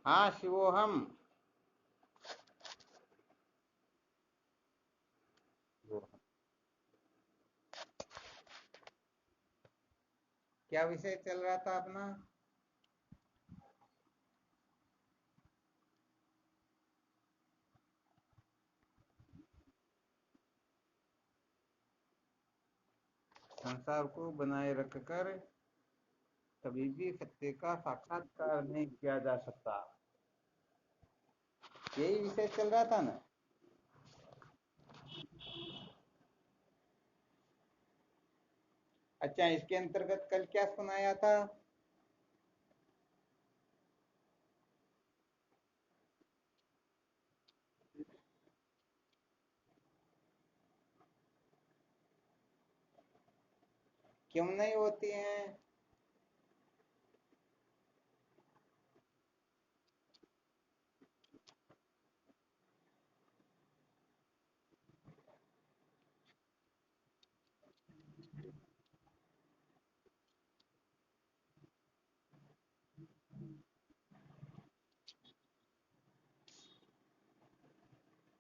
हाँ शिवोहम। क्या विषय चल रहा था अपना? संसार को बनाए रखकर कभी भी सत्य का साक्षात्कार नहीं किया जा सकता, यही विषय चल रहा था ना। अच्छा, इसके अंतर्गत कल क्या सुनाया था? क्यों नहीं होती हैं?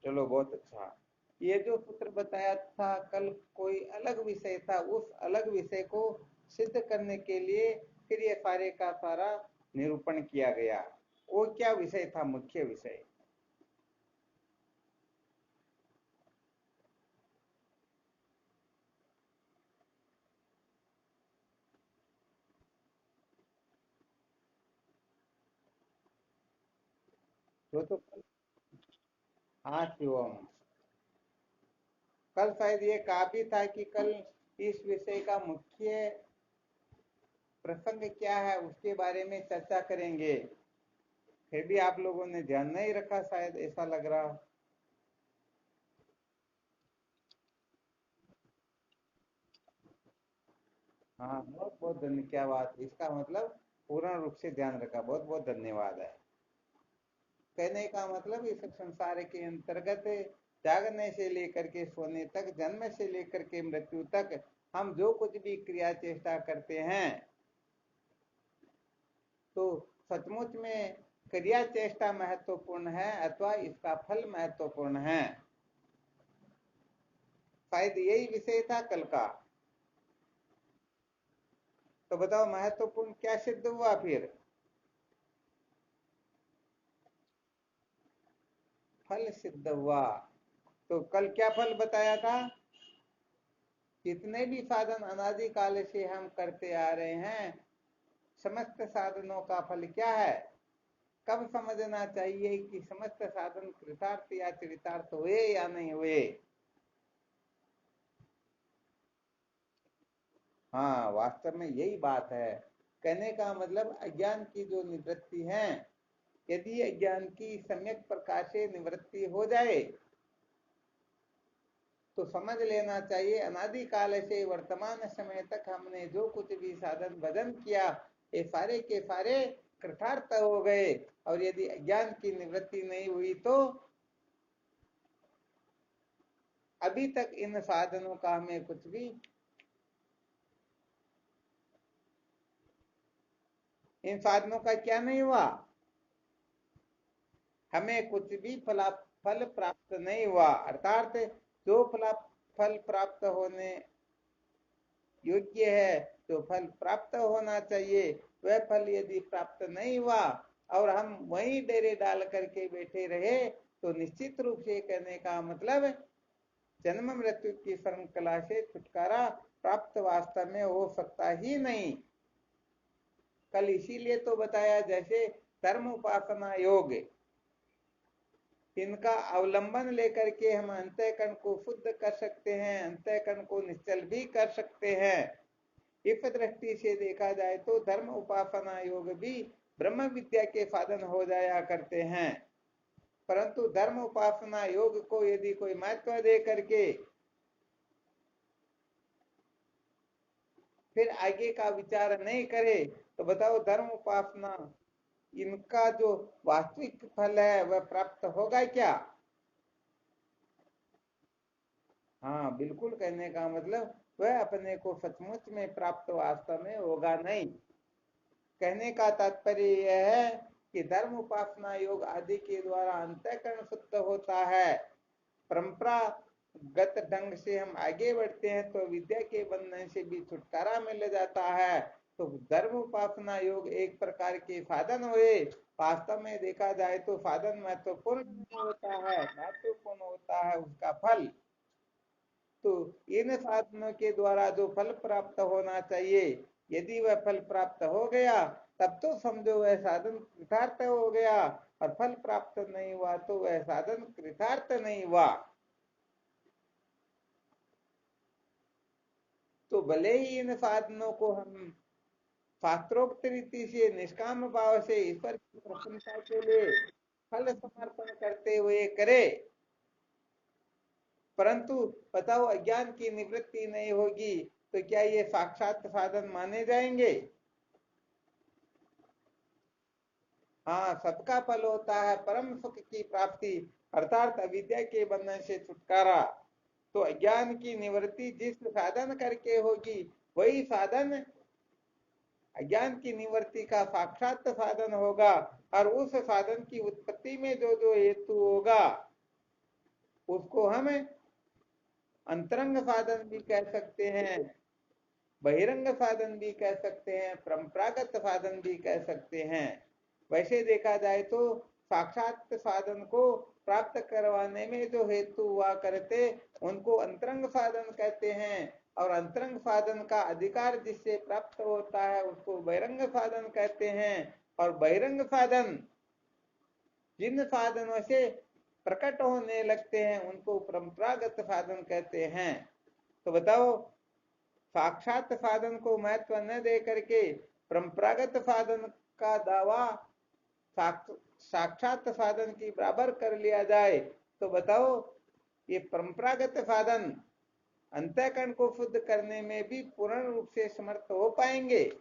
चलो बहुत अच्छा। ये जो सूत्र बताया था कल, कोई अलग विषय था, उस अलग विषय को सिद्ध करने के लिए फिर ये सारे का सारा निरूपण किया गया। वो क्या विषय था, मुख्य विषय? जो तो हाँ शिवम, कल शायद ये कहा भी था कि कल इस विषय का मुख्य प्रसंग क्या है उसके बारे में चर्चा करेंगे। फिर भी आप लोगों ने ध्यान नहीं रखा, शायद ऐसा लग रहा। हाँ बहुत बहुत धन्य, क्या बात, इसका मतलब पूर्ण रूप से ध्यान रखा, बहुत बहुत धन्यवाद है। कहने का मतलब इस संसार के अंतर्गत जागने से लेकर के सोने तक, जन्म से लेकर के मृत्यु तक हम जो कुछ भी क्रिया चेष्टा करते हैं, तो सचमुच में क्रिया चेष्टा महत्वपूर्ण है अथवा इसका फल महत्वपूर्ण है? शायद यही विषय था कल का। तो बताओ महत्वपूर्ण क्या सिद्ध हुआ फिर? फल सिद्ध हुआ। तो कल क्या फल बताया था? जितने भी साधन अनादि काल से हम करते आ रहे हैं, समस्त साधनों का फल क्या है? कब समझना चाहिए कि समस्त साधन कृतार्थ या चरितार्थ हुए या नहीं हुए? हाँ वास्तव में यही बात है। कहने का मतलब अज्ञान की जो निवृत्ति है, यदि अज्ञान की सम्यक प्रकार से निवृत्ति हो जाए तो समझ लेना चाहिए अनादि काल से वर्तमान समय तक हमने जो कुछ भी साधन भजन किया, ये सारे के सारे कृतार्थ हो गए। और यदि अज्ञान की निवृत्ति नहीं हुई तो अभी तक इन साधनों का हमें कुछ भी, इन साधनों का क्या नहीं हुआ, हमें कुछ भी फल प्राप्त नहीं हुआ। अर्थात जो फल प्राप्त होने योग्य है, जो फल प्राप्त होना चाहिए, वह फल यदि प्राप्त नहीं हुआ और हम वहीं डेरे डाल करके बैठे रहे, तो निश्चित रूप से कहने का मतलब जन्म मृत्यु की श्रृंखला से छुटकारा प्राप्त वास्तव में हो सकता ही नहीं। कल इसीलिए तो बताया, जैसे धर्म उपासना योग, इनका अवलंबन लेकर के हम अंतःकरण को शुद्ध कर सकते हैं, अंतःकरण को निश्चल भी कर सकते हैं। इस दृष्टि से देखा जाए तो धर्म उपासना योग भी ब्रह्म विद्या के साधन हो जाया करते हैं। परंतु धर्म उपासना योग को यदि कोई महत्व दे करके फिर आगे का विचार नहीं करे, तो बताओ धर्म उपासना इनका जो वास्तविक फल है वह प्राप्त होगा क्या? हाँ बिल्कुल, कहने का मतलब वह अपने को सचमुच में प्राप्त वास्तव में होगा नहीं। कहने का तात्पर्य यह है कि धर्म उपासना योग आदि के द्वारा अंतःकरण शुद्ध होता है, परंपरागत ढंग से हम आगे बढ़ते हैं तो विद्या के बंधन से भी छुटकारा मिल जाता है। तो धर्म उपासना योग एक प्रकार के साधन हुए। वास्तव में देखा जाए तो साधन महत्वपूर्ण नहीं होता है, महत्वपूर्ण होता है उसका फल। तो इन साधनों के द्वारा जो फल प्राप्त होना चाहिए, यदि वह फल प्राप्त हो गया तब तो समझो वह साधन कृतार्थ हो गया, और फल प्राप्त नहीं हुआ तो वह साधन कृतार्थ नहीं हुआ। तो भले ही इन साधनों को हम शास्त्रोक्त रीति से निष्काम भाव से ईश्वर की प्रसन्नता के लिए फल समर्पण करते हुए करे, परंतु बताओ अज्ञान की निवृत्ति नहीं होगी तो क्या ये साक्षात साधन माने जाएंगे? हाँ, सबका फल होता है परम सुख की प्राप्ति, अर्थात अविद्या के बंधन से छुटकारा। तो अज्ञान की निवृत्ति जिस साधन करके होगी वही साधन अज्ञान की निवृत्ति का साक्षात साधन होगा, और उस साधन की उत्पत्ति में जो जो हेतु होगा उसको हम अंतरंग साधन भी कह सकते हैं, बहिरंग साधन भी कह सकते हैं, परंपरागत साधन भी कह सकते हैं। वैसे देखा जाए तो साक्षात साधन को प्राप्त करवाने में जो हेतु हुआ करते उनको अंतरंग साधन कहते हैं, और अंतरंग साधन का अधिकार जिससे प्राप्त होता है उसको बहिरंग साधन कहते हैं, और बहिरंग साधन जिन साधनों से प्रकट होने लगते हैं उनको परंपरागत साधन कहते हैं। तो बताओ, साक्षात साधन को महत्व न दे करके परंपरागत साधन का दावा साक्षात साधन की बराबर कर लिया जाए तो बताओ ये परंपरागत साधन अंतःकरण को शुद्ध करने में भी पूर्ण रूप से समर्थ हो पाएंगे?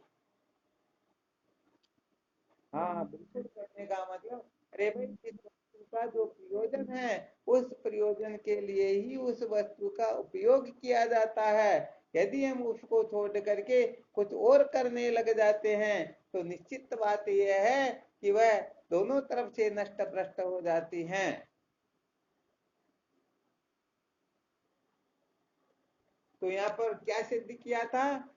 हाँ, बिल्कुल। करने का मतलब, अरे भाई इस वस्तु का जो प्रयोजन है उस प्रयोजन के लिए ही उस वस्तु का उपयोग किया जाता है। यदि हम उसको छोड़ करके कुछ और करने लग जाते हैं तो निश्चित बात यह है कि वह दोनों तरफ से नष्ट भ्रष्ट हो जाती हैं। तो यहाँ पर क्या सिद्ध किया था?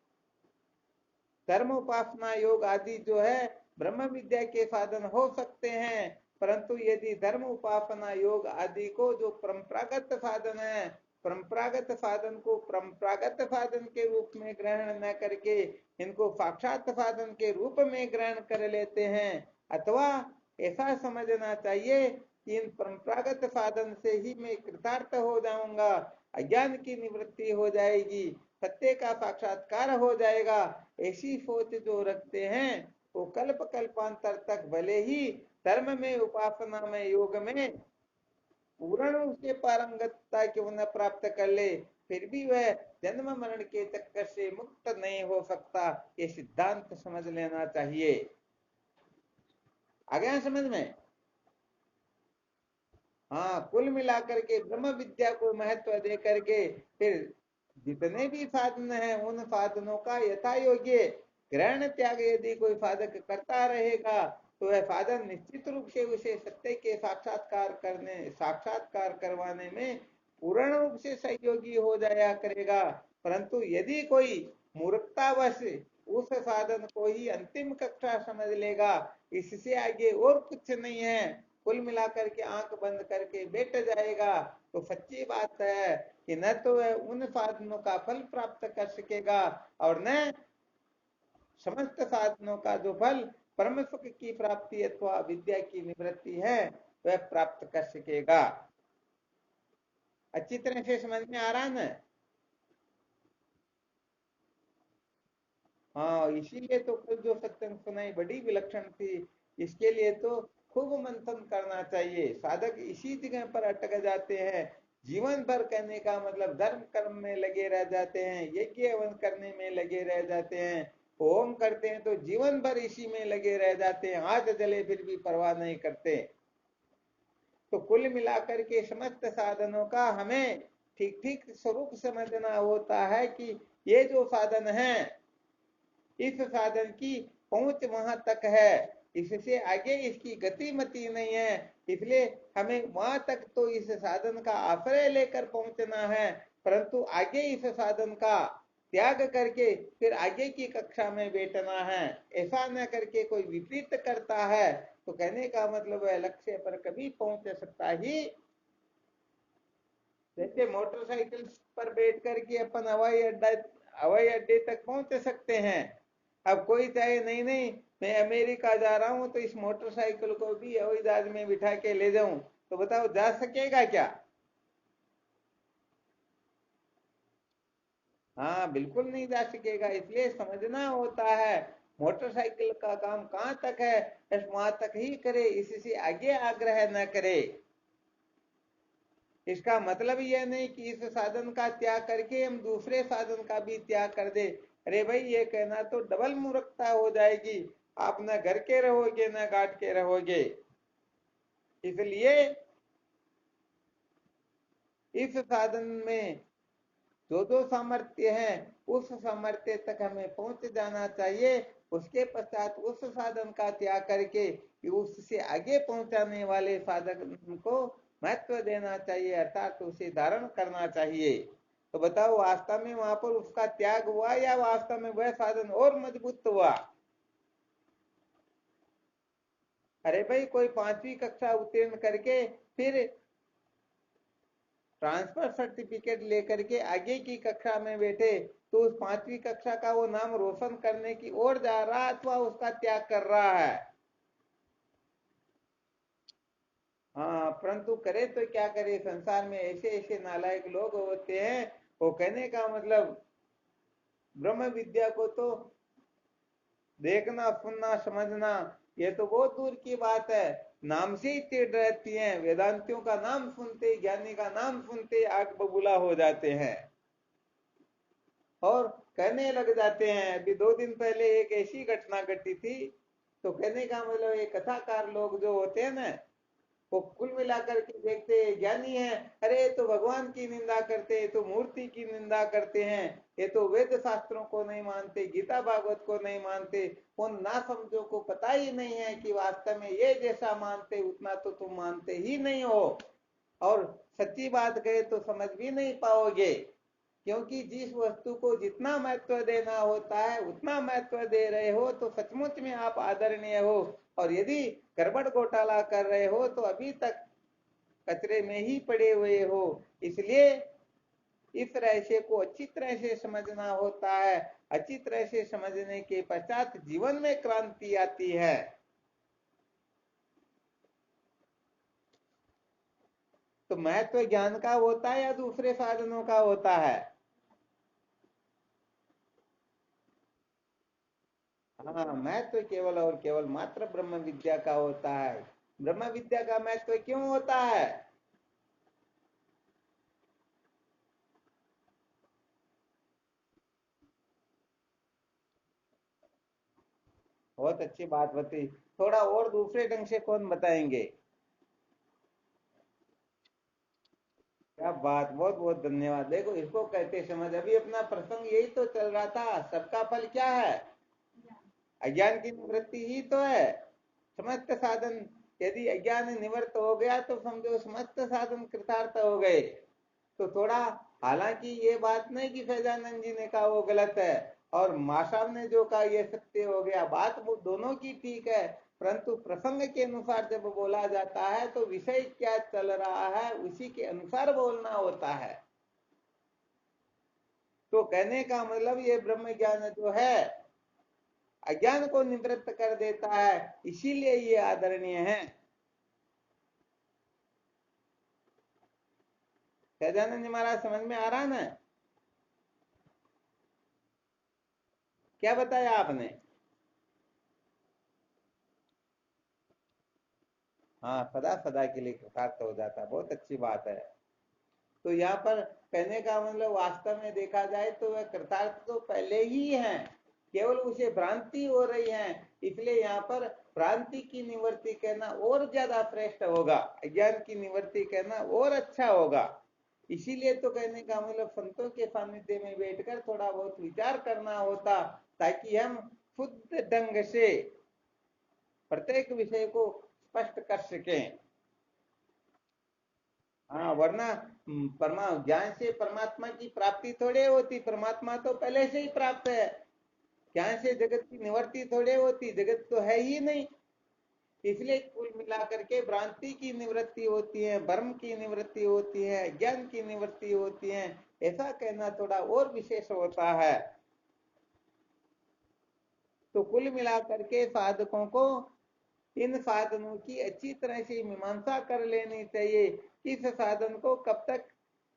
धर्म उपासना योग आदि जो है ब्रह्म विद्या के साधन हो सकते हैं, परंतु यदि धर्म उपासना योग आदि को जो परंपरागत साधन है, परंपरागत साधन को परंपरागत साधन के रूप में ग्रहण न करके इनको साक्षात साधन के रूप में ग्रहण कर लेते हैं, अथवा ऐसा समझना चाहिए कि इन परंपरागत साधन से ही मैं कृतार्थ हो जाऊंगा, अज्ञान की निवृत्ति हो जाएगी, सत्य का साक्षात्कार हो जाएगा, ऐसी सोच जो रखते हैं वो कल्प कल्पांतर तक भले ही धर्म में, उपासना में, योग में पूर्ण रूप से पारंगतता क्यों न प्राप्त कर ले, फिर भी वह जन्म मरण के चक्कर से मुक्त नहीं हो सकता। ये सिद्धांत समझ लेना चाहिए। आ गया समझ में? हाँ, कुल मिलाकर के ब्रह्म विद्या को महत्व दे करके फिर जितने भी साधन हैं उन साधनों का यथा योग्य ग्रहण त्याग यदि कोई साधक करता रहेगा तो वह साधन निश्चित रूप से उसे सत्य के साक्षात्कार करवाने में पूर्ण रूप से सहयोगी हो जाया करेगा। परंतु यदि कोई मूर्खतावश उस साधन को ही अंतिम कक्षा समझ लेगा, इससे आगे और कुछ नहीं है, कुल मिलाकर के आंख बंद करके बैठ जाएगा, तो सच्ची बात है कि न तो वह उन साधनों का फल प्राप्त कर सकेगा और न समस्त साधनों का जो फल परम सुख की प्राप्ति अथवा विद्या की निवृत्ति है वह प्राप्त कर सकेगा। अच्छी तरह से समझ में आ रहा ना? हाँ, इसीलिए तो खुद जो सत्संग सुनाई बड़ी विलक्षण थी, इसके लिए तो खूब मंथन करना चाहिए। साधक इसी जगह पर अटक जाते हैं, जीवन भर कहने का मतलब धर्म कर्म में लगे रह जाते हैं, यज्ञ हवन करने में लगे रह जाते हैं, होम करते हैं तो जीवन भर इसी में लगे रह जाते हैं, हाथ जले फिर भी परवाह नहीं करते। तो कुल मिलाकर के समस्त साधनों का हमें ठीक ठीक स्वरूप समझना होता है कि ये जो साधन है इस साधन की पहुंच वहां तक है, इससे आगे इसकी गति मति नहीं है, इसलिए हमें वहां तक तो इस साधन का आश्रय लेकर पहुंचना है, परंतु आगे इस साधन का त्याग करके फिर आगे की कक्षा में बैठना है। ऐसा न करके कोई विपरीत करता है तो कहने का मतलब है लक्ष्य पर कभी पहुंच सकता ही। जैसे मोटरसाइकिल पर बैठ करके अपन हवाई अड्डे तक पहुंच सकते हैं। अब कोई चाहे नहीं नहीं मैं अमेरिका जा रहा हूं तो इस मोटरसाइकिल को भी हवाई जहाज में बिठा के ले जाऊं, तो बताओ जा सकेगा क्या? हाँ बिल्कुल नहीं जा सकेगा। इसलिए समझना होता है मोटरसाइकिल का काम कहाँ तक है, बस वहां तक ही करे, इससे आगे आग्रह न करे। इसका मतलब यह नहीं कि इस साधन का त्याग करके हम दूसरे साधन का भी त्याग कर दे। अरे भाई ये कहना तो डबल मूर्खता हो जाएगी। आप न घर के रहोगे न घाट के रहोगे। इसलिए इस साधन में जो जो सामर्थ्य है उस सामर्थ्य तक हमें पहुंच जाना चाहिए। उसके पश्चात उस साधन का त्याग करके उससे आगे पहुंचाने वाले साधन को महत्व देना चाहिए, अर्थात उसे धारण करना चाहिए। तो बताओ वास्तव में वहां पर उसका त्याग हुआ या वास्तव में वह साधन और मजबूत हुआ? अरे भाई कोई 5वीं कक्षा उत्तीर्ण करके फिर ट्रांसफर सर्टिफिकेट लेकर के आगे की कक्षा में बैठे तो उस 5वीं कक्षा का वो नाम रोशन करने की ओर जा रहा है अथवा उसका त्याग कर रहा है? हाँ, परंतु करे तो क्या करे, संसार में ऐसे ऐसे नालायक लोग होते हैं। वो कहने का मतलब ब्रह्म विद्या को तो देखना सुनना समझना ये तो बहुत दूर की बात है, नाम से ही चिढ़ रहती हैं। वेदांतियों का नाम सुनते, ज्ञानी का नाम सुनते आग बबूला हो जाते हैं और कहने लग जाते हैं। अभी 2 दिन पहले एक ऐसी घटना घटी थी, तो कहने का मतलब ये कथाकार लोग जो होते हैं ना, वो कुल मिलाकर के देखते ज्ञानी है, अरे तो भगवान की निंदा करते, तो मूर्ति की निंदा करते हैं, ये तो वेद शास्त्रों को नहीं मानते, गीता भागवत को नहीं मानते। उन ना समझो को पता ही नहीं है कि वास्तव में ये जैसा मानते उतना तो तुम मानते ही नहीं हो, और सच्ची बात कहे तो समझ भी नहीं पाओगे। क्योंकि जिस वस्तु को जितना महत्व देना होता है उतना महत्व दे रहे हो तो सचमुच में आप आदरणीय हो, और यदि गड़बड़ घोटाला कर रहे हो तो अभी तक कचरे में ही पड़े हुए हो। इसलिए इस रहस्य को अच्छी तरह से समझना होता है। अच्छी तरह से समझने के पश्चात जीवन में क्रांति आती है। तो महत्व ज्ञान का होता है या दूसरे साधनों का होता है? हाँ, महत्व केवल और केवल मात्र ब्रह्म विद्या का होता है। ब्रह्म विद्या का महत्व क्यों होता है? बहुत अच्छी बात बताई। थोड़ा और दूसरे ढंग से कौन बताएंगे? क्या बात, बहुत बहुत धन्यवाद। देखो इसको कहते समझ। अभी अपना प्रसंग यही तो चल रहा था, सबका फल क्या है? अज्ञान की निवृत्ति ही तो है। समस्त साधन यदि अज्ञान निवृत्त हो गया तो समझो समस्त साधन कृतार्थ हो गए। तो थोड़ा, हालांकि ये बात नहीं कि फैजानंद जी ने कहा वो गलत है और माँ साहब ने जो कहा ये सत्य हो गया, बात वो दोनों की ठीक है, परंतु प्रसंग के अनुसार जब बोला जाता है तो विषय क्या चल रहा है उसी के अनुसार बोलना होता है। तो कहने का मतलब ये ब्रह्म ज्ञान जो है अज्ञान को निवृत्त कर देता है, इसीलिए ये आदरणीय है। सहजानंद जी महाराज समझ में आ रहा ना? क्या बताया आपने? हाँ, सदा सदा के लिए कृतार्थ हो जाता है, बहुत अच्छी बात है। तो यहाँ पर कहने का मतलब वास्तव में देखा जाए तो वह कृतार्थ तो पहले ही है, केवल उसे भ्रांति हो रही है। इसलिए यहाँ पर भ्रांति की निवृत्ति कहना और ज्यादा श्रेष्ठ होगा, अज्ञान की निवृत्ति कहना और अच्छा होगा। इसीलिए तो कहने का मतलब संतों के सानिध्य में बैठकर थोड़ा बहुत विचार करना होता, ताकि हम शुद्ध ढंग से प्रत्येक विषय को स्पष्ट कर सकें। हाँ, वरना ज्ञान से परमात्मा की प्राप्ति थोड़े होती, परमात्मा तो पहले से ही प्राप्त है। ज्ञान से जगत की निवृत्ति थोड़े होती, जगत तो है ही नहीं। इसलिए कुल मिलाकर के भ्रांति की निवृत्ति होती है, भ्रम की निवृत्ति होती है, ज्ञान की निवृत्ति होती है। ऐसा कहना थोड़ा और विशेष होता है। तो कुल मिलाकर के साधकों को इन साधनों की अच्छी तरह से मीमांसा कर लेनी चाहिए। किस साधन को कब तक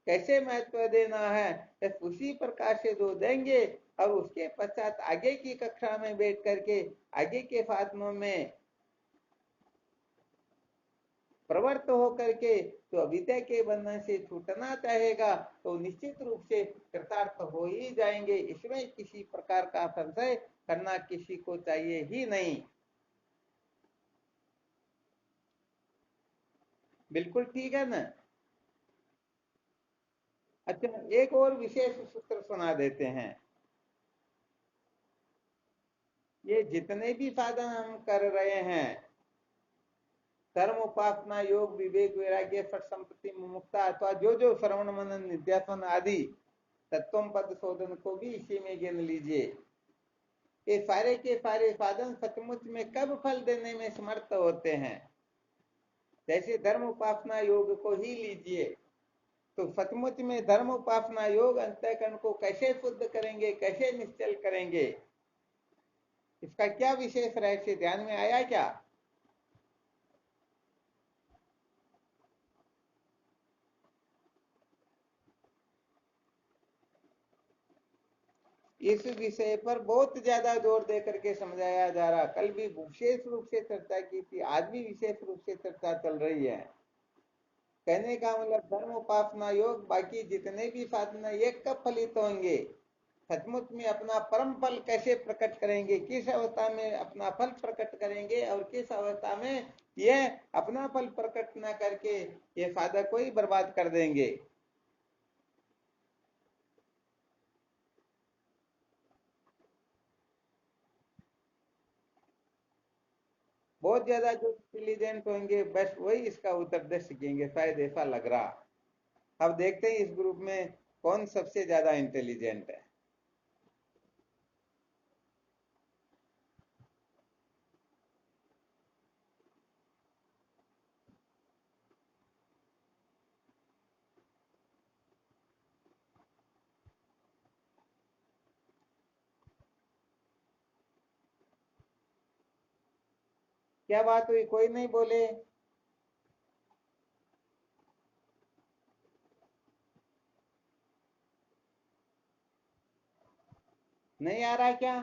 कैसे महत्व देना है, बस उसी प्रकार से जो देंगे और उसके पश्चात आगे की कक्षा में बैठ करके आगे के साधनों में प्रवृत्त होकर के तो अविद्या के बंधन से छूटना चाहेगा तो निश्चित रूप से कृतार्थ हो ही जाएंगे। इसमें किसी प्रकार का संशय करना किसी को चाहिए ही नहीं। बिल्कुल ठीक है ना। अच्छा, एक और विशेष सूत्र सुना देते हैं। ये जितने भी साधन हम कर रहे हैं, कर्म, उपासना, योग, विवेक, वैराग्य, सठ संपत्ति, मुमुक्षा, अथवा जो जो श्रवण मनन निध्यासन आदि तत्व पद शोधन को भी इसी में गिन लीजिए। ये सारे के सारे साधन सचमुच में कब फल देने में समर्थ होते हैं। जैसे धर्म उपासना योग को ही लीजिए, तो सचमुच में धर्म उपासना योग अंतःकरण को कैसे शुद्ध करेंगे, कैसे निश्चल करेंगे, इसका क्या विशेष रहस्य ध्यान में आया क्या? इस विषय पर बहुत ज्यादा जोर दे करके समझाया जा रहा। कल भी विशेष रूप से चर्चा की थी, आज भी विशेष रूप से चर्चा चल रही है। कहने का मतलब धर्म उपासना योग बाकी जितने भी साधना ये कब फलित होंगे, सचमुच में अपना परम फल कैसे प्रकट करेंगे, किस अवस्था में अपना फल प्रकट करेंगे और किस अवस्था में ये अपना फल प्रकट न करके ये साधक को ही बर्बाद कर देंगे। बहुत ज्यादा जो इंटेलिजेंट होंगे बस वही इसका उत्तर दे सकेंगे, शायद ऐसा लग रहा। अब देखते हैं इस ग्रुप में कौन सबसे ज्यादा इंटेलिजेंट है। क्या बात हुई, कोई नहीं बोले? नहीं आ रहा क्या?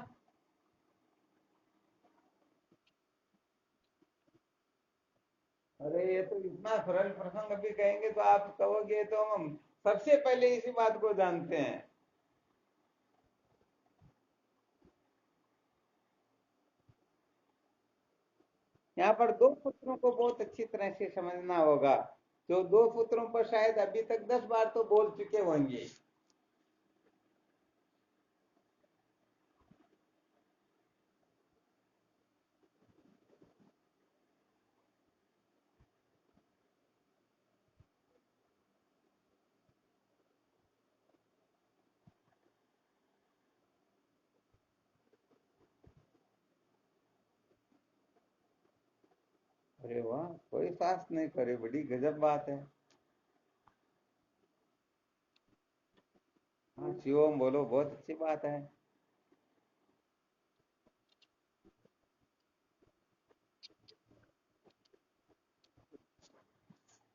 अरे ये तो इतना सरल प्रसंग अभी कहेंगे तो आप कहोगे तो हम सबसे पहले इसी बात को जानते हैं। यहाँ पर दो पुत्रों को बहुत अच्छी तरह से समझना होगा। जो दो पुत्रों पर शायद अभी तक 10 बार तो बोल चुके होंगे। अरे वाह, कोई साहस नहीं करे, बड़ी गजब बात है। हाँ, शिवम बोलो, बहुत अच्छी बात है।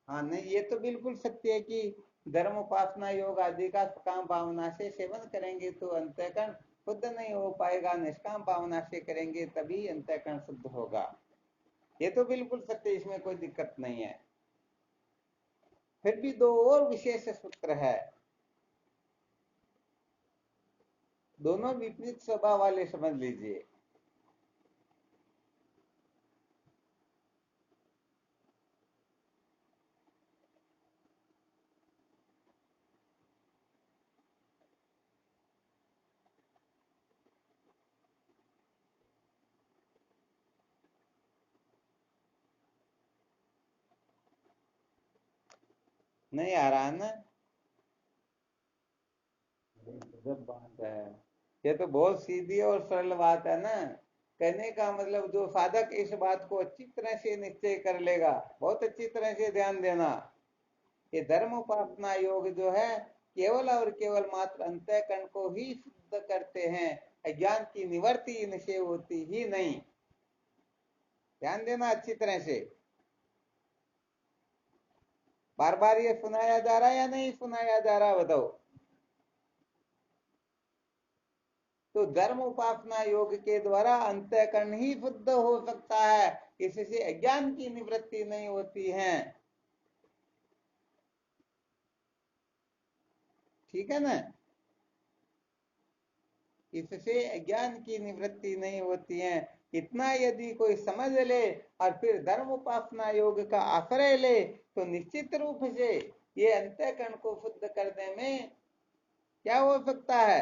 हाँ नहीं, ये तो बिल्कुल सत्य है कि धर्म उपासना योग आदि का काम भावना से सेवन करेंगे तो अंतःकरण शुद्ध नहीं हो पाएगा, निष्काम भावना से करेंगे तभी अंतःकरण शुद्ध होगा। ये तो बिल्कुल सत्य, इसमें कोई दिक्कत नहीं है। फिर भी दो और विशेष सूत्र है, दोनों विपरीत स्वभाव वाले, समझ लीजिए। नहीं आ रहा ना? जब बात है, ये तो बहुत सीधी और सरल बात है ना। कहने का मतलब जो साधक इस बात को अच्छी तरह से निश्चय कर लेगा, बहुत अच्छी तरह से ध्यान देना, ये धर्म उपासना योग जो है केवल और केवल मात्र अंतःकरण को ही शुद्ध करते हैं, अज्ञान की निवृत्ति इनसे होती ही नहीं। ध्यान देना अच्छी तरह से। बार बार ये सुनाया जा रहा है या नहीं सुनाया जा रहा, बताओ? तो धर्म उपासना योग के द्वारा अंतःकरण ही शुद्ध हो सकता है, इससे अज्ञान की निवृत्ति नहीं होती है। ठीक है ना? इससे अज्ञान की निवृत्ति नहीं होती है। इतना यदि कोई समझ ले और फिर धर्म उपासना योग का आश्रय ले तो निश्चित रूप से ये अंतःकरण को शुद्ध करने में क्या हो सकता है।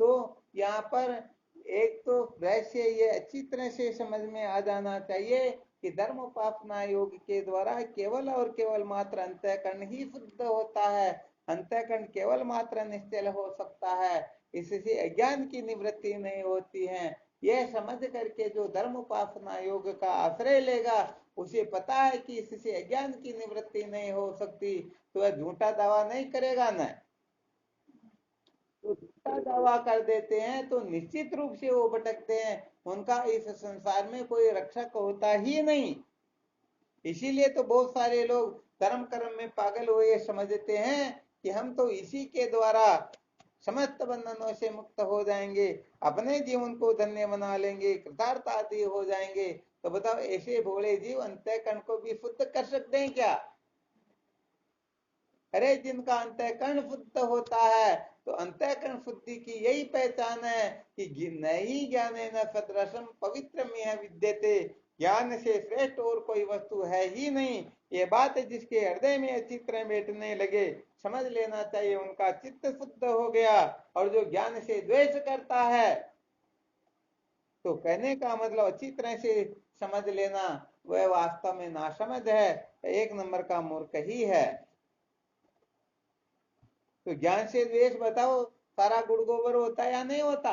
तो यहाँ पर एक तो रहस्य ये अच्छी तरह से समझ में आ जाना चाहिए कि धर्म उपासना योग के द्वारा केवल और केवल मात्र अंतःकरण ही शुद्ध होता है, अंतःकरण केवल मात्र निश्चल हो सकता है, इससे अज्ञान की निवृत्ति नहीं होती है। यह समझ करके जो धर्म उपासना योग का आश्रय लेगा उसे पता है कि इससे अज्ञान की निवृत्ति नहीं हो सकती, तो वह झूठा दावा नहीं करेगा ना। तो झूठा दावा कर देते हैं तो निश्चित रूप से वो भटकते हैं, उनका इस संसार में कोई रक्षक होता ही नहीं। इसीलिए तो बहुत सारे लोग धर्म कर्म में पागल हुए समझते हैं कि हम तो इसी के द्वारा समस्त बंधनों से मुक्त हो जाएंगे, अपने जीवन को धन्य बना लेंगे, कृतार्थ आदि हो जाएंगे। तो बताओ ऐसे भोले जीव अंतःकरण को भी शुद्ध कर सकते हैं क्या? अरे जिनका अंतःकरण शुद्ध होता है, तो अंतःकरण शुद्धि की यही पहचान है कि नहीं ज्ञाने न सदृशम पवित्र में विद्यते, ज्ञान से श्रेष्ठ और कोई वस्तु है ही नहीं। ये बात जिसके हृदय में अच्छी तरह बैठने लगे समझ लेना चाहिए उनका चित्त शुद्ध हो गया। और जो ज्ञान से द्वेष करता है, तो कहने का मतलब अच्छी तरह से समझ लेना, वह वास्तव में नासमझ है, एक नंबर का मूर्ख ही है। तो ज्ञान से द्वेष बताओ सारा गुड़ गोबर होता है या नहीं होता?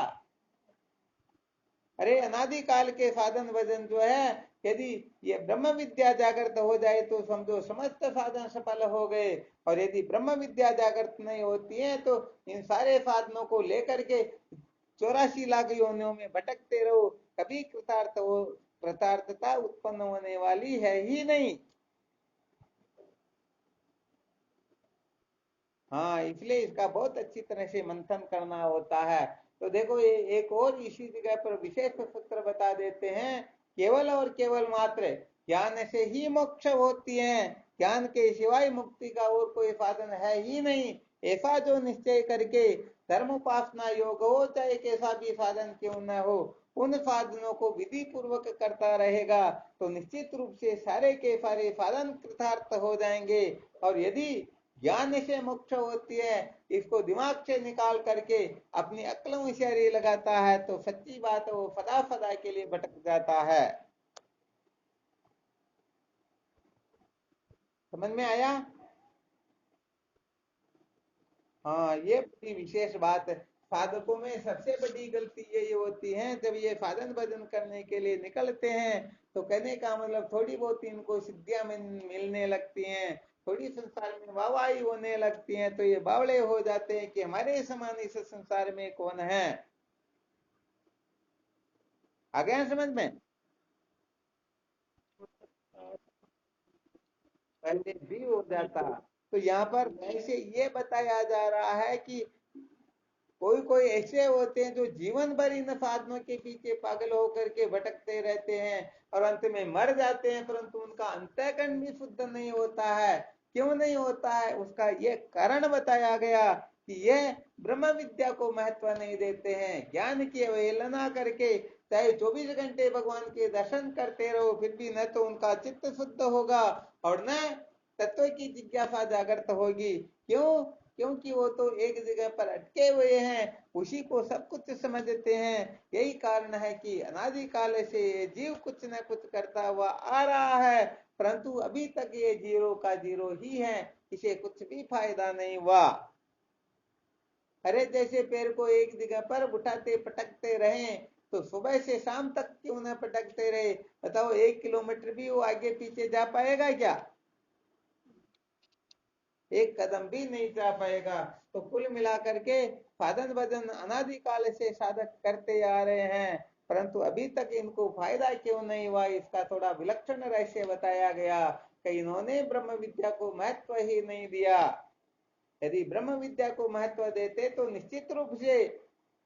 अरे अनादि काल के साधन भजन जो है, यदि ये ब्रह्म विद्या जागृत हो जाए तो समझो समस्त साधन सफल हो गए, और यदि ब्रह्म विद्या जागृत नहीं होती है तो इन सारे साधनों को लेकर के 84 लाख योनियों में भटकते रहो, कभी कृतार्थता उत्पन्न होने वाली है ही नहीं। हाँ, इसलिए इसका बहुत अच्छी तरह से मंथन करना होता है। तो देखो ये एक और इसी जगह पर विशेष सूत्र बता देते हैं, केवल और केवल मात्र ज्ञान से ही मोक्ष होती है, ज्ञान के सिवाय मुक्ति का और कोई साधन है ही नहीं। ऐसा जो निश्चय करके धर्म उपासना योग हो चाहे कैसा भी साधन क्यों न हो, उन साधनों को विधि पूर्वक करता रहेगा तो निश्चित रूप से सारे के सारे साधन कृतार्थ हो जाएंगे। और यदि ज्ञान से मोक्ष होती है इसको दिमाग से निकाल करके अपनी अक्ल होशियारी लगाता है तो सच्ची बात है वो सदा सदा के लिए भटक जाता है। समझ में आया? हाँ, ये बड़ी विशेष बात है। साधकों में सबसे बड़ी गलती यही होती है, जब ये साधन भजन करने के लिए निकलते हैं तो कहने का मतलब थोड़ी बहुत इनको सिद्धियां मिलने लगती हैं, थोड़ी संसार में वाहवाही होने लगती है, तो ये बावड़े हो जाते हैं कि हमारे समान इस संसार में कौन है। आ गया समझ में? पहले भी हो जाता। तो यहाँ पर ऐसे ये बताया जा रहा है कि कोई कोई ऐसे होते हैं जो जीवन भर इन साधनों के पीछे पागल होकर के भटकते रहते हैं और अंत में मर जाते हैं, परंतु उनका अंतःकरण भी शुद्ध नहीं होता है। क्यों नहीं होता है उसका ये कारण बताया गया कि ये ब्रह्म विद्या को महत्व नहीं देते हैं, ज्ञान की अवहेलना करके चाहे 24 घंटे भगवान के दर्शन करते रहो फिर भी न तो उनका चित्त शुद्ध होगा और न तत्व की जिज्ञासा जागृत होगी। क्यों? क्योंकि वो तो एक जगह पर अटके हुए हैं, उसी को सब कुछ समझते हैं। यही कारण है कि अनादिकाल से ये जीव कुछ न कुछ करता हुआ आ रहा है, परंतु अभी तक ये जीरो का जीरो ही है, इसे कुछ भी फायदा नहीं हुआ। अरे जैसे पैर को एक जगह पर उठाते पटकते रहे, तो सुबह से शाम तक क्यों न पटकते रहे, बताओ 1 किलोमीटर भी वो आगे पीछे जा पाएगा क्या? एक कदम भी नहीं जा पाएगा। तो कुल मिलाकर के साधन भजन अनादिकाल से साधक करते आ रहे हैं, परंतु अभी तक इनको फायदा क्यों नहीं हुआ, इसका थोड़ा विलक्षण रहस्य बताया गया कि इन्होंने ब्रह्म विद्या को महत्व ही नहीं दिया। यदि ब्रह्म विद्या को महत्व देते तो निश्चित रूप से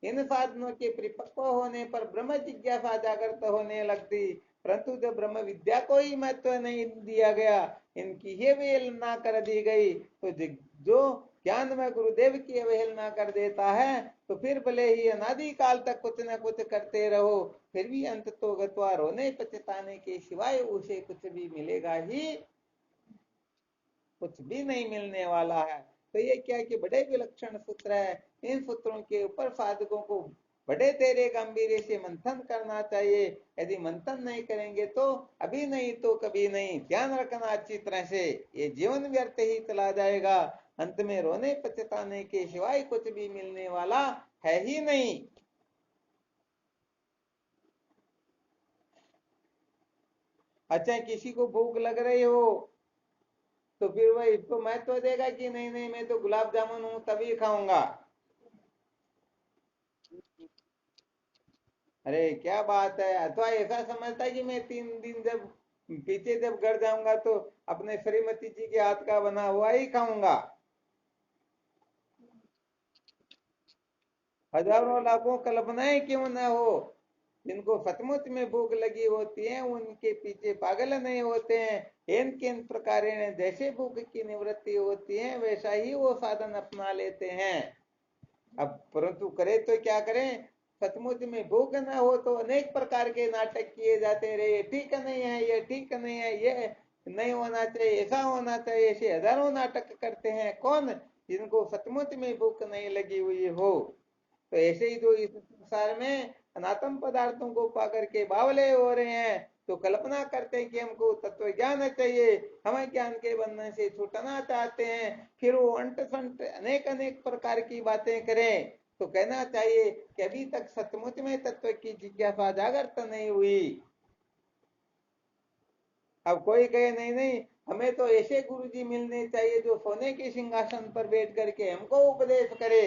इन साधनों के परिपक्व होने पर ब्रह्म जिज्ञासा जागृत होने लगती, परंतु जब ब्रह्म विद्या को ही महत्व नहीं दिया गया, इनकी ही अवहेलना कर दी गई, तो जो ज्ञान में गुरुदेव की अवहेलना कर देता है, तो फिर भले ही अनादिकाल तक कुछ न कुछ करते रहो, फिर भी अंत तो गत्वा रोने पछताने के सिवाय उसे कुछ भी मिलेगा ही, कुछ भी नहीं मिलने वाला है। तो ये क्या कि बड़े विलक्षण सूत्र है, इन सूत्रों के ऊपर साधकों को बड़े तेरे गंभीर से मंथन करना चाहिए। यदि मंथन नहीं करेंगे तो अभी नहीं तो कभी नहीं, ध्यान रखना अच्छी तरह से, ये जीवन व्यर्थ ही चला जाएगा, अंत में रोने पछताने के सिवाय कुछ भी मिलने वाला है ही नहीं। अच्छा, किसी को भूख लग रही हो तो फिर वह इसको महत्व देगा कि नहीं नहीं मैं तो गुलाब जामुन हूं तभी खाऊंगा। अरे क्या बात है, अथवा ऐसा समझता है कि मैं 3 दिन जब पीछे जब घर जाऊंगा तो अपने श्रीमती जी के हाथ का बना हुआ ही खाऊंगा। हजारों लाखों कल्पनाएं क्यों ना हो, जिनको सचमुच में भूख लगी होती है उनके पीछे पागल नहीं होते हैं। इन किन प्रकार जैसे भूख की निवृत्ति होती है वैसा ही वो साधन अपना लेते हैं। अब परंतु करे तो क्या करें, सचमुच में भूख न हो तो अनेक प्रकार के नाटक किए जाते रहे, ठीक नहीं है ये, ठीक नहीं है ये, नहीं होना चाहिए, ऐसा होना चाहिए, ऐसे हजारों नाटक करते हैं। कौन? जिनको सचमुच में भूख नहीं लगी हुई हो। तो ऐसे ही जो इस संसार में अनात्म पदार्थों को पा करके बावले हो रहे हैं, तो कल्पना करते हैं कि हमको तत्व ज्ञान चाहिए, हमें ज्ञान के बंधन से छूटना चाहते हैं, फिर वो अंट संट अनेक अनेक प्रकार की बातें करें, तो कहना चाहिए कि अभी तक सचमुच में तत्व की जिज्ञासा जागृत नहीं हुई। अब कोई कहे नहीं नहीं हमें तो ऐसे गुरु जी मिलने चाहिए जो सोने के सिंहासन पर बैठ करके हमको उपदेश करे,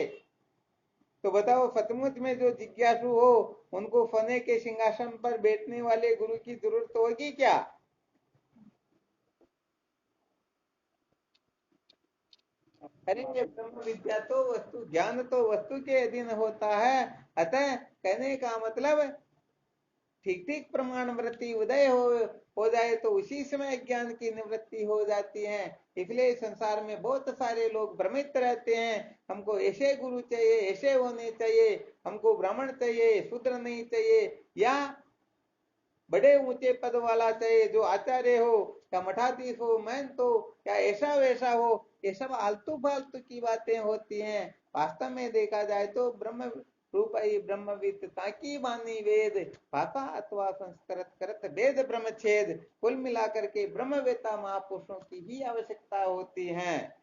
तो बताओ सचमुच में जो जिज्ञासु हो उनको सोने के सिंहासन पर बैठने वाले गुरु की जरूरत होगी क्या? अरे ये ब्रह्म विद्या तो वस्तु, ज्ञान तो वस्तु के अधीन होता है। अतः कहने का मतलब ठीक ठीक प्रमाण वृत्ति उदय हो जाए तो उसी समय ज्ञान की निवृत्ति हो जाती है। इसलिए संसार में बहुत सारे लोग भ्रमित रहते हैं, हमको ऐसे गुरु चाहिए, ऐसे होने चाहिए, हमको ब्राह्मण चाहिए, शूद्र नहीं चाहिए, या बड़े ऊंचे पद वाला चाहिए जो आचार्य हो या मठाधीश हो, महंत हो, या ऐसा वैसा हो। ये सब आलतू फालतू की बातें होती हैं। वास्तव में देखा जाए तो ब्रह्म रूप ही ब्रह्मविद ताकि बानी वेद, भाषा अथवा संस्कृत करत वेद ब्रह्मछेद। कुल मिलाकर के ब्रह्मवेता महापुरुषों की ही आवश्यकता होती है।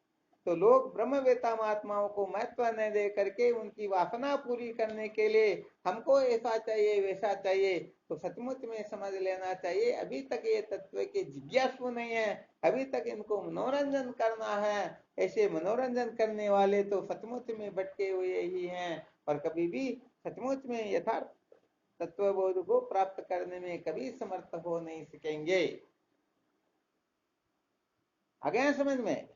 तो लोग ब्रह्मवेता महात्माओं को महत्व न दे करके उनकी वासना पूरी करने के लिए हमको ऐसा चाहिए वैसा चाहिए, तो सचमुच में समझ लेना चाहिए अभी तक ये तत्व के जिज्ञासु नहीं है, अभी तक इनको मनोरंजन करना है। ऐसे मनोरंजन करने वाले तो सचमुच में भटके हुए ही हैं, और कभी भी सचमुच में यथार्थ तत्वबोध को प्राप्त करने में कभी समर्थ हो नहीं सकेंगे। आ गए समझ में?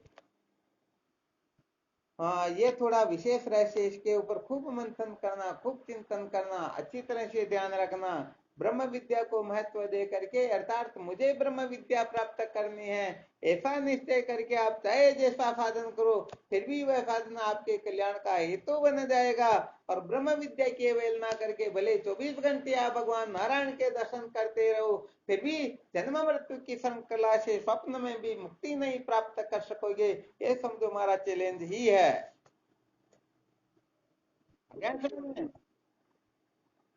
हाँ, ये थोड़ा विशेष रहस्य, इसके ऊपर खूब मंथन करना, खूब चिंतन करना, अच्छी तरह से ध्यान रखना। ब्रह्म विद्या को महत्व दे करके, अर्थात मुझे ब्रह्म विद्या प्राप्त करनी है, ऐसा निश्चय करके आप चाहे जैसा साधन करो, फिर भी वह साधन आपके कल्याण का हेतु बन जाएगा। और ब्रह्म विद्या की अवहेलना करके भले 24 घंटे आप भगवान नारायण के दर्शन करते रहो, फिर भी जन्म मृत्यु की श्रृंखला से स्वप्न में भी मुक्ति नहीं प्राप्त कर सकोगे। ये समझो हमारा चैलेंज ही है। क्या समझ में?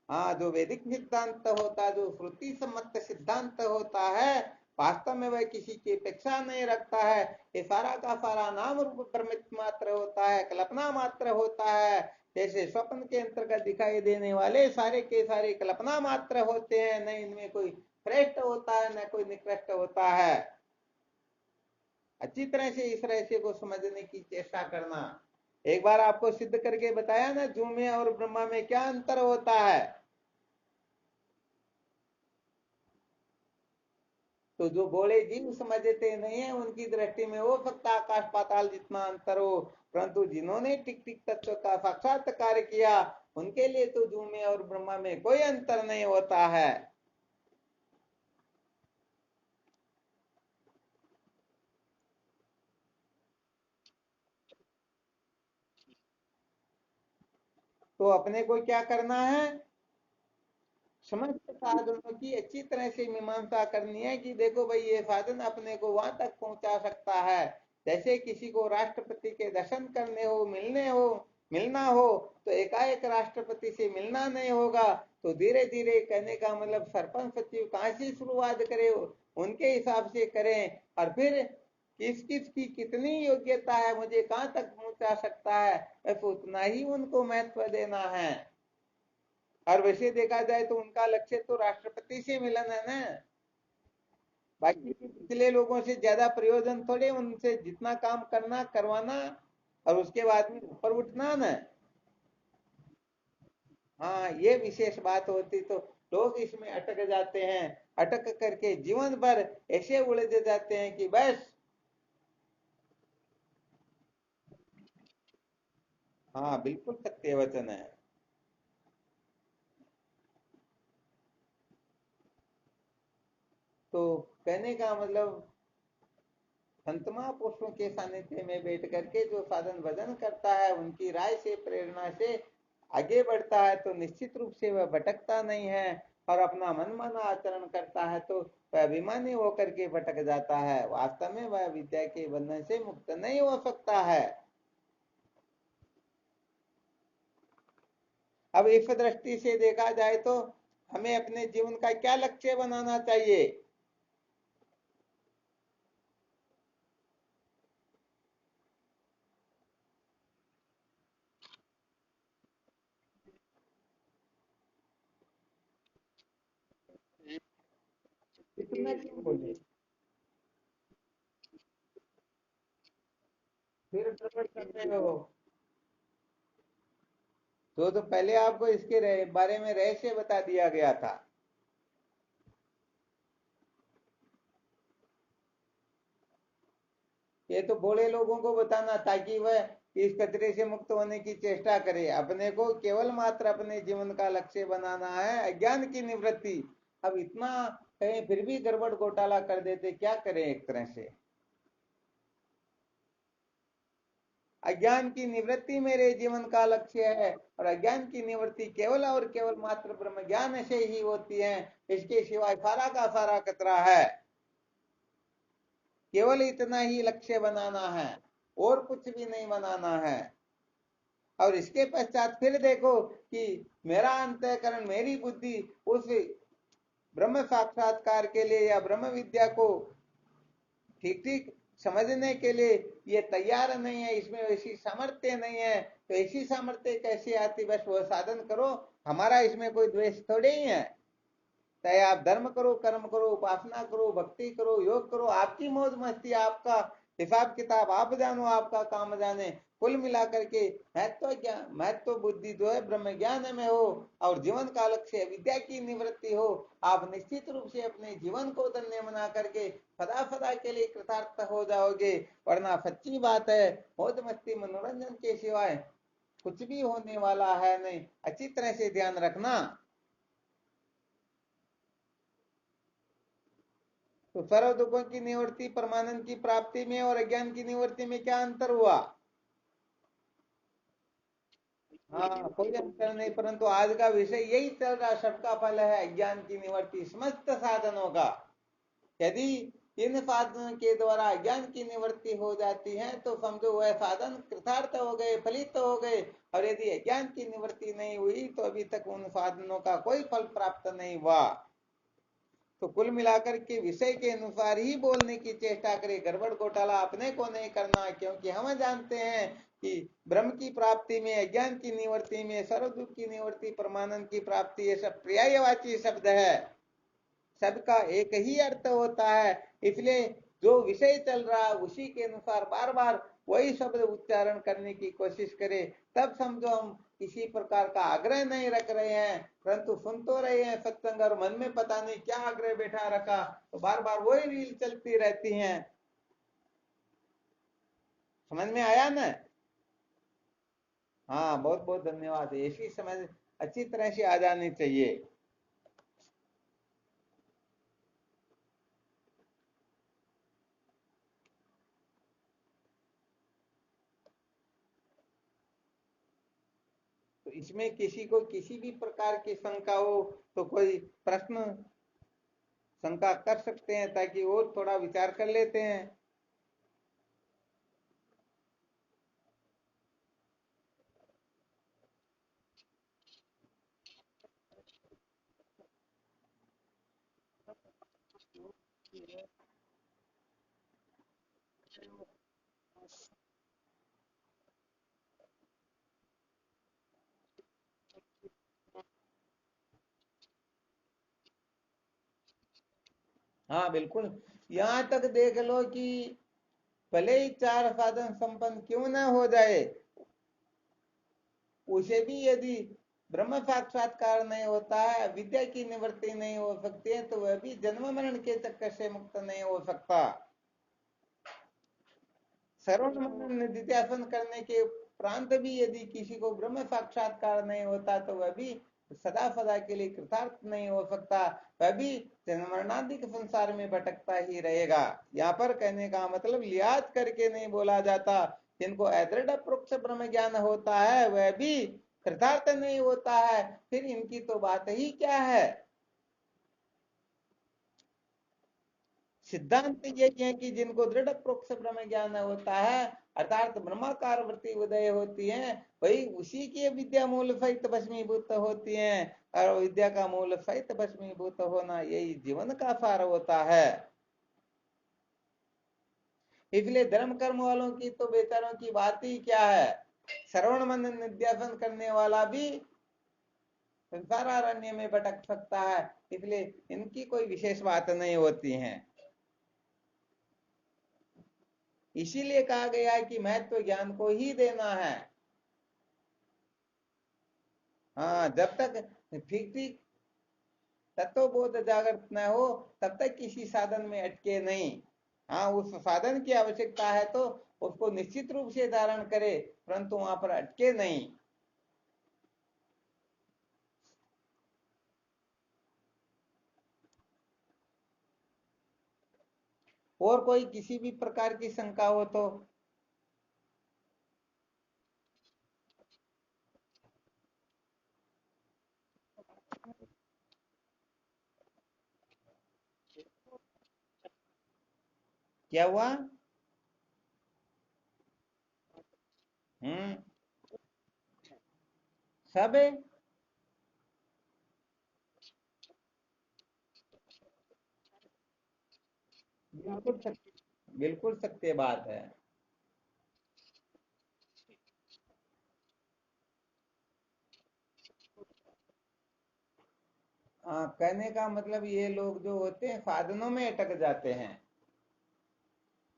हाँ, जो वैदिक सिद्धांत होता है, जो श्रुति सम्मत सिद्धांत होता है, वास्तव में वह किसी की अपेक्षा नहीं रखता है। ये सारा का सारा नाम रूप प्रमित मात्र होता है, कल्पना मात्र होता है। जैसे स्वप्न के अंतर्गत दिखाई देने वाले सारे के सारे कल्पना मात्र होते हैं, न इनमें कोई श्रेष्ठ होता है न कोई निकृष्ट होता है। अच्छी तरह से इस रहस्य को समझने की चेष्टा करना। एक बार आपको सिद्ध करके बताया ना, जू में और ब्रह्मा में क्या अंतर होता है। तो जो बोले जीव समझते नहीं है, उनकी दृष्टि में हो सकता आकाश पाताल जितना अंतर हो, परंतु जिन्होंने टिक टिक तत्व का साक्षात्कार किया, उनके लिए तो जू में और ब्रह्मा में कोई अंतर नहीं होता है। तो अपने को क्या करना है, समस्त साधनों की अच्छी तरह से मीमांसा करनी है कि देखो भाई, ये साधन अपने को वहां तक पहुंचा सकता है। जैसे किसी को राष्ट्रपति के दर्शन करने हो, मिलना हो, तो एकाएक राष्ट्रपति से मिलना नहीं होगा। तो धीरे धीरे, कहने का मतलब सरपंच सचिव कहाँ से शुरुआत करे, उनके हिसाब से करें, और फिर किस किस की कितनी योग्यता है, मुझे कहाँ तक पहुंचा सकता है, बस उतना ही उनको महत्व देना है। और वैसे देखा जाए तो उनका लक्ष्य तो राष्ट्रपति से मिलन है ना। बाकी के पिछले लोगों से ज्यादा प्रयोजन थोड़े, उनसे जितना काम करना करवाना और उसके बाद में ऊपर उठना ना। हाँ, ये विशेष बात होती तो लोग इसमें अटक जाते हैं। अटक करके जीवन भर ऐसे उलझ जाते हैं कि बस। हाँ, बिल्कुल सत्य वचन है। तो कहने का मतलब, संत महापुरुषों के सानिध्य में बैठ करके जो साधन भजन करता है, उनकी राय से प्रेरणा से आगे बढ़ता है, तो निश्चित रूप से वह भटकता नहीं है। और अपना मन माना आचरण करता है तो वह अभिमानी होकर के भटक जाता है, वास्तव में वह विद्या के बंधन से मुक्त नहीं हो सकता है। अब इस दृष्टि से देखा जाए तो हमें अपने जीवन का क्या लक्ष्य बनाना चाहिए। इतना क्यों बोले, फिर प्रकट करते हो। तो पहले आपको इसके बारे में रहस्य बता दिया गया था। ये तो भोले लोगों को बताना, ताकि वह इस कचरे से मुक्त होने की चेष्टा करे। अपने को केवल मात्र अपने जीवन का लक्ष्य बनाना है, अज्ञान की निवृत्ति। अब इतना कहीं फिर भी गड़बड़ घोटाला कर देते, क्या करें एक तरह से। अज्ञान की निवृत्ति मेरे जीवन का लक्ष्य है, और अज्ञान की निवृत्ति केवल और केवल मात्र ब्रह्म ज्ञान से ही होती है। इसके सिवाय सारा का सारा कचरा है। केवल इतना ही लक्ष्य बनाना है, और कुछ भी नहीं बनाना है। और इसके पश्चात फिर देखो कि मेरा अंतःकरण, मेरी बुद्धि उस ब्रह्म साक्षात्कार के लिए या ब्रह्म विद्या को ठीक ठीक समझने के लिए ये तैयार नहीं है, इसमें वैसी सामर्थ्य नहीं है। तो ऐसी सामर्थ्य कैसे आती, बस वो साधन करो। हमारा इसमें कोई द्वेष थोड़े ही है। चाहे आप धर्म करो, कर्म करो, उपासना करो, भक्ति करो, योग करो, आपकी मौज मस्ती, आपका हिसाब किताब आप जानो, आपका काम जाने। कुल मिलाकर के महत्व ज्ञान, महत्व बुद्धि जो है ब्रह्म ज्ञान में हो, और जीवन का लक्ष्य विद्या की निवृत्ति हो। आप निश्चित रूप से अपने जीवन को धन्य बना करके सदा सदा के लिए कृतार्थ हो जाओगे। वरना सच्ची बात है, मौज मस्ती मनोरंजन के सिवाय कुछ भी होने वाला है नहीं। अच्छी तरह से ध्यान रखना। तो सर्व दुखों की निवृत्ति परमानंद की प्राप्ति में और अज्ञान की निवृत्ति में क्या अंतर हुआ। हाँ, कोई अंतर नहीं, परंतु आज का विषय यही चल रहा, सबका फल है अज्ञान की निवृत्ति समस्त साधनों का। यदि इन साधनों के द्वारा अज्ञान की निवृत्ति हो जाती है तो समझो वह साधन कृतार्थ हो गए, फलित हो गए। और यदि अज्ञान की निवृत्ति नहीं हुई तो अभी तक उन साधनों का कोई फल प्राप्त नहीं हुआ। तो कुल मिलाकर के विषय के अनुसार ही बोलने की चेष्टा करें, गड़बड़ घोटाला अपने को नहीं करना, क्योंकि हम जानते हैं कि ब्रह्म की प्राप्ति में, अज्ञान की निवृत्ति में, सर्व दुख की निवृत्ति, परमानंद की प्राप्ति, ये सब पर्यायवाची शब्द है, सबका एक ही अर्थ होता है। इसलिए जो विषय चल रहा उसी के अनुसार बार बार वही शब्द उच्चारण करने की कोशिश करें, तब समझो हम किसी प्रकार का आग्रह नहीं रख रहे हैं, परंतु सुन तो रहे हैं सत्संग और मन में पता नहीं क्या आग्रह बैठा रखा, तो बार बार वही रील चलती रहती हैं। समझ में आया ना? हाँ, बहुत बहुत धन्यवाद। ऐसी समझ अच्छी तरह से आ जानी चाहिए। तो इसमें किसी को किसी भी प्रकार की शंका हो तो कोई प्रश्न शंका कर सकते हैं, ताकि और थोड़ा विचार कर लेते हैं। हाँ बिल्कुल, यहाँ तक देख लो कि भले ही चार साधन संपन्न क्यों ना हो जाए, उसे भी यदि ब्रह्म साक्षात्कार नहीं होता है, विद्या की निवृत्ति नहीं हो सकती है, तो वह भी जन्म मरण के चक्कर से मुक्त नहीं हो सकता। श्रवण मनन निधिध्यासन करने के उपरांत भी यदि किसी को ब्रह्म साक्षात्कार नहीं होता तो वह भी सदा सदा के लिए कृतार्थ नहीं हो सकता, वह भी जन्म मरणादि के संसार में भटकता ही रहेगा। यहाँ पर कहने का मतलब लिहाज करके नहीं बोला जाता, जिनको अदृढ़ प्रोक्त ब्रह्म ज्ञान होता है वह भी कृतार्थ नहीं होता है, फिर इनकी तो बात ही क्या है। सिद्धांत यही है कि जिनको दृढ़ प्रोक्त ब्रह्म ज्ञान होता है, अर्थात ब्रह्माकार वृत्ति उदय होती है, वही उसी की विद्या मूल सहित भस्मीभूत होती है। और विद्या का मूल सहित भस्मीभूत होना यही जीवन का सार होता है। इसलिए धर्म कर्म वालों की तो बेचारों की बात ही क्या है, श्रवण मनन निध्यासन करने वाला भी संसारारण्य में भटक सकता है, इसलिए इनकी कोई विशेष बात नहीं होती है। इसीलिए कहा गया है कि महत्व ज्ञान को ही देना है। हाँ, जब तक ठीक ठीक तत्वबोध जागृत न हो तब तक किसी साधन में अटके नहीं। हाँ, उस साधन की आवश्यकता है तो उसको निश्चित रूप से धारण करे, परंतु वहां पर अटके नहीं। और कोई किसी भी प्रकार की शंका हो तो? क्या हुआ? हम्म। सब है। बिल्कुल सत्य, बिल्कुल सत्य बात है। कहने का मतलब ये लोग जो होते हैं साधनों में अटक जाते हैं।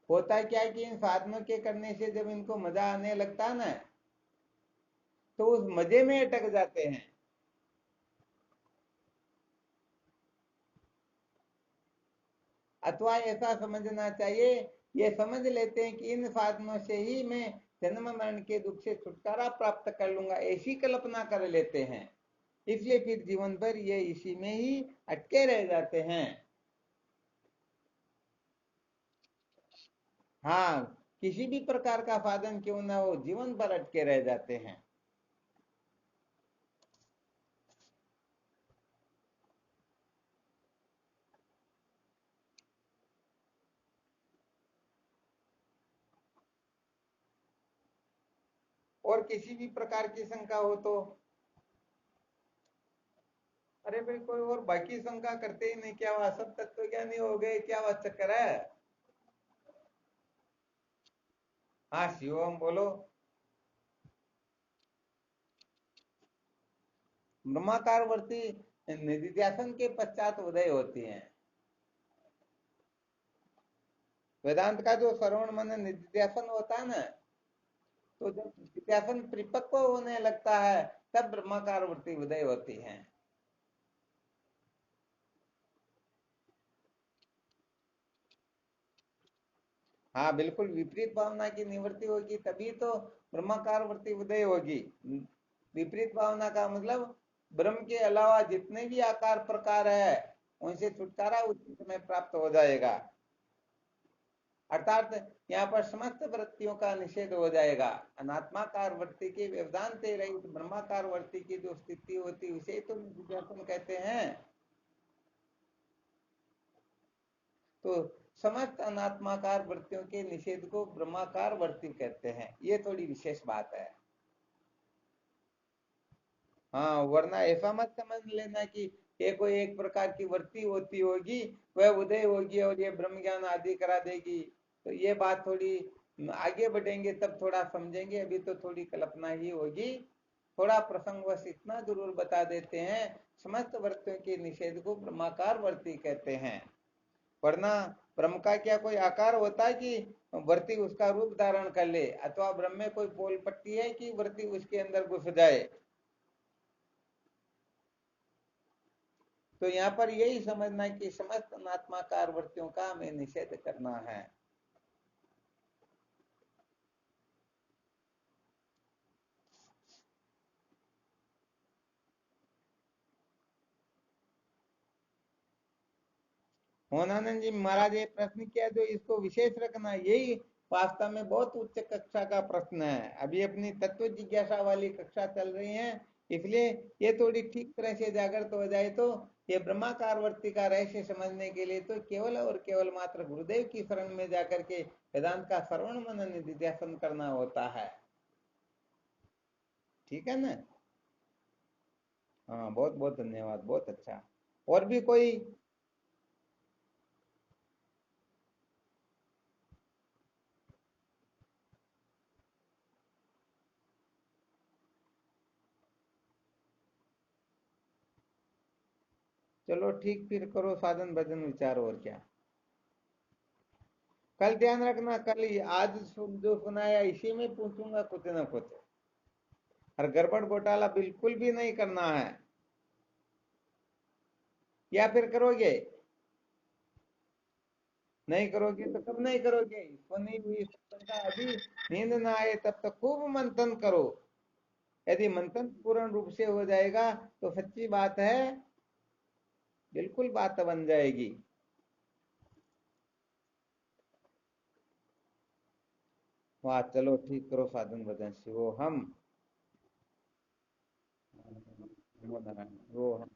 होता क्या है कि इन साधनों के करने से जब इनको मजा आने लगता है ना, तो उस मजे में अटक जाते हैं। अथवा ऐसा समझना चाहिए, ये समझ लेते हैं कि इन साधनों से ही मैं जन्म मरण के दुख से छुटकारा प्राप्त कर लूंगा, ऐसी कल्पना कर लेते हैं। इसलिए फिर जीवन भर ये इसी में ही अटके रह जाते हैं। हाँ, किसी भी प्रकार का साधन क्यों ना हो, जीवन भर अटके रह जाते हैं। किसी भी प्रकार की शंका हो तो, अरे भाई कोई और बाकी शंका करते ही नहीं, क्या वह सब तत्वज्ञानी हो गए, क्या वह चक्कर है? हाँ शिवम बोलो। ब्रह्माकार वर्ती निधिध्यासन के पश्चात उदय होती हैं। वेदांत का जो श्रवण मनन निधिध्यासन होता है ना, तो जब निधिध्यासन परिपक्व होने लगता है तब ब्रह्माकार वृत्ति उदय होती है। हाँ बिल्कुल, विपरीत भावना की निवृत्ति होगी तभी तो ब्रह्माकार वृत्ति उदय होगी। विपरीत भावना का मतलब ब्रह्म के अलावा जितने भी आकार प्रकार है उनसे छुटकारा उसी समय प्राप्त हो जाएगा। अर्थात यहाँ पर समस्त वृत्तियों का निषेध हो जाएगा। अनात्माकार वृत्ति के व्यवधान से रहित ब्रह्माकार वृत्ति की जो स्थिति होती है उसे तो निधिध्यासन कहते हैं। तो समस्त अनात्माकार वृत्तियों के निषेध को ब्रह्माकार वृत्ति कहते हैं, ये थोड़ी विशेष बात है। हाँ, वरना ऐसा मत समझ लेना कि ये कोई एक प्रकार की वृत्ति होती होगी, वह उदय होगी और ये ब्रह्म ज्ञान आदि करा देगी। तो ये बात थोड़ी आगे बढ़ेंगे तब थोड़ा समझेंगे, अभी तो थोड़ी कल्पना ही होगी। थोड़ा प्रसंगवश इतना जरूर बता देते हैं, समस्त वृत्तियों के निषेध को ब्रह्माकार वृत्ति कहते हैं। वरना ब्रह्म का क्या कोई आकार होता है कि वृत्ति उसका रूप धारण कर ले, अथवा ब्रह्म में कोई पोल पट्टी है कि वृत्ति उसके अंदर घुस जाए? तो यहाँ पर यही समझना कि समस्त अनात्माकार वृत्तियों का हमें निषेध करना है। मोहनानंद जी महाराज ये प्रश्न किया जो इसको विशेष रखना, यही वास्तव में बहुत उच्च कक्षा का प्रश्न है। अभी अपनी तत्व जिज्ञासा वाली कक्षा चल रही है, इसलिए ये थोड़ी ठीक तरह से जागृत हो जाए तो ये ब्रह्माकार वर्ती का रहस्य समझने के लिए तो केवल और केवल मात्र गुरुदेव की शरण में जाकर के वेदांत का श्रवण मनन निधिध्यासन करना होता है। ठीक है ना? हाँ बहुत बहुत धन्यवाद, बहुत अच्छा। और भी कोई? चलो ठीक, फिर करो साधन भजन विचार, और क्या। कल ध्यान रखना, कल आज जो सुनाया इसी में पूछूंगा कुछ ना कुछ, और गड़बड़ घोटाला बिल्कुल भी नहीं करना है। या फिर करोगे? नहीं करोगे तो कब नहीं करोगे? सोनी हुई सत्संग का अभी नींद ना आए तब तक खूब मंथन करो। यदि मंथन पूर्ण रूप से हो जाएगा तो सच्ची बात है, बिल्कुल बात बन जाएगी। वाह, चलो ठीक, करो साधन भजन। शिवो हम, वो हम।